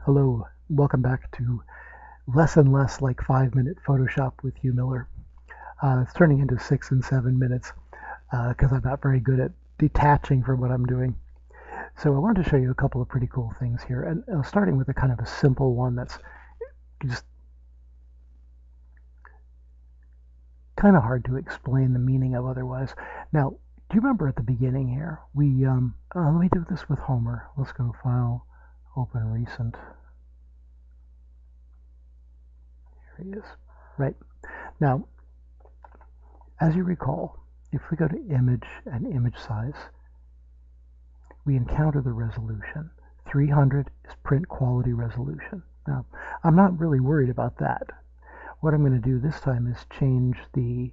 Hello, welcome back to less and less like 5-minute Photoshop with Hugh Miller. It's turning into 6 and 7 minutes because I'm not very good at detaching from what I'm doing. So I wanted to show you a couple of pretty cool things here, and starting with a kind of a simple one that's just kind of hard to explain the meaning of otherwise. Now, do you remember at the beginning here, let me do this with Homer. Let's go File, Open Recent. Here he is. Right. Now, as you recall, if we go to Image and Image Size, we encounter the resolution. 300 is print quality resolution. Now, I'm not really worried about that. What I'm going to do this time is change the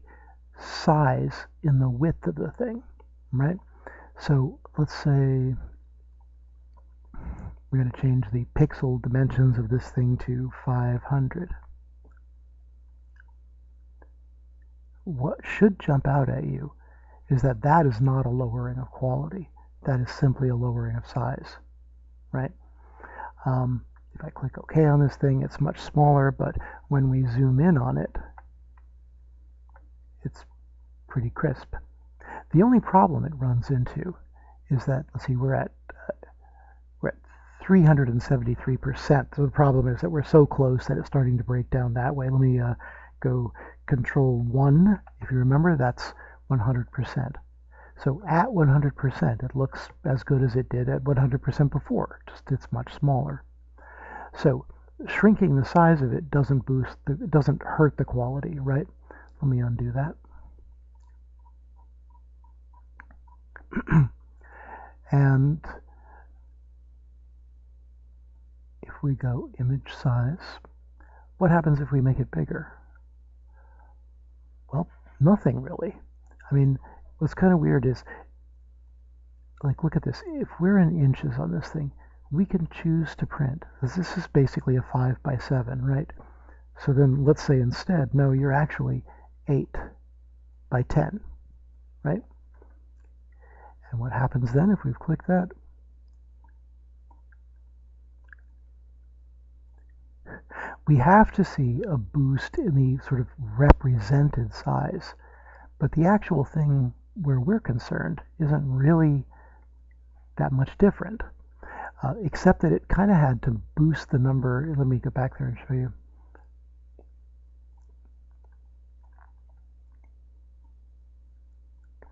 size in the width of the thing, right? So let's say we're going to change the pixel dimensions of this thing to 500. What should jump out at you is that that is not a lowering of quality. That is simply a lowering of size, right? If I click OK on this thing, it's much smaller, but when we zoom in on it, it's pretty crisp. The only problem it runs into is that, let's see, we're at 373%. So the problem is that we're so close that it's starting to break down that way. Let me go Control 1. If you remember, that's 100%. So at 100%, it looks as good as it did at 100% before, just it's much smaller. So shrinking the size of it doesn't it doesn't hurt the quality, right? Let me undo that. And if we go Image Size, what happens if we make it bigger? Well, nothing really. I mean, what's kind of weird is, like, look at this. If we're in inches on this thing, we can choose to print. This is basically a 5 by 7, right? So then let's say instead, no, you're actually 8 by 10, right? And what happens then if we've clicked that? We have to see a boost in the sort of represented size, but the actual thing where we're concerned isn't really that much different, except that it kind of had to boost the number. Let me go back there and show you.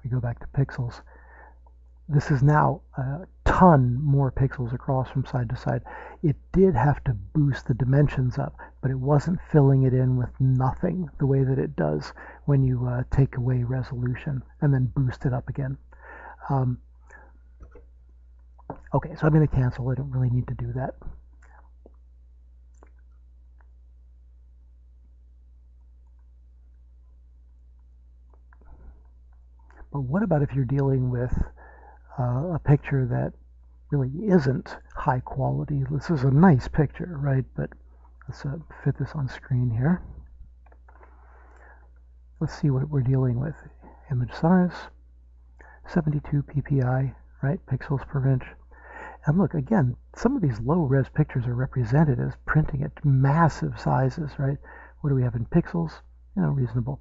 We go back to pixels. This is now a ton more pixels across from side to side. It did have to boost the dimensions up, but it wasn't filling it in with nothing the way that it does when you take away resolution and then boost it up again. Okay, so I'm going to cancel. I don't really need to do that. But what about if you're dealing with a picture that really isn't high quality? This is a nice picture, right? But let's fit this on screen here. Let's see what we're dealing with. Image size, 72 ppi, right? Pixels per inch. And look, again, some of these low-res pictures are represented as printing at massive sizes, right? What do we have in pixels? You know, reasonable.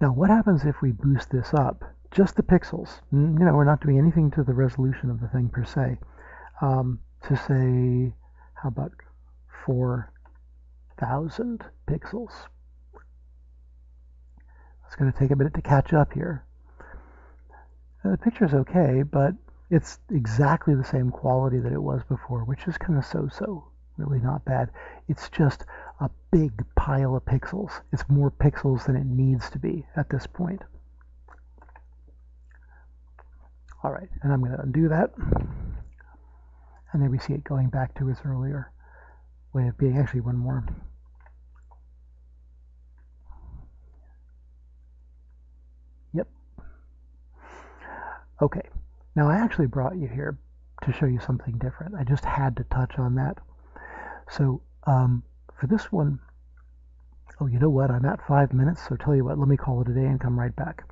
Now, what happens if we boost this up? Just the pixels. You know, we're not doing anything to the resolution of the thing per se. To say, how about 4,000 pixels? It's going to take a minute to catch up here. The picture's okay, but it's exactly the same quality that it was before, which is kind of so-so, really not bad. It's just a big pile of pixels. It's more pixels than it needs to be at this point. All right, and I'm going to undo that. And then we see it going back to its earlier way of being. Actually, one more. Yep. Okay, now I actually brought you here to show you something different. I just had to touch on that. So for this one, oh, you know what? I'm at 5 minutes, so tell you what, let me call it a day and come right back.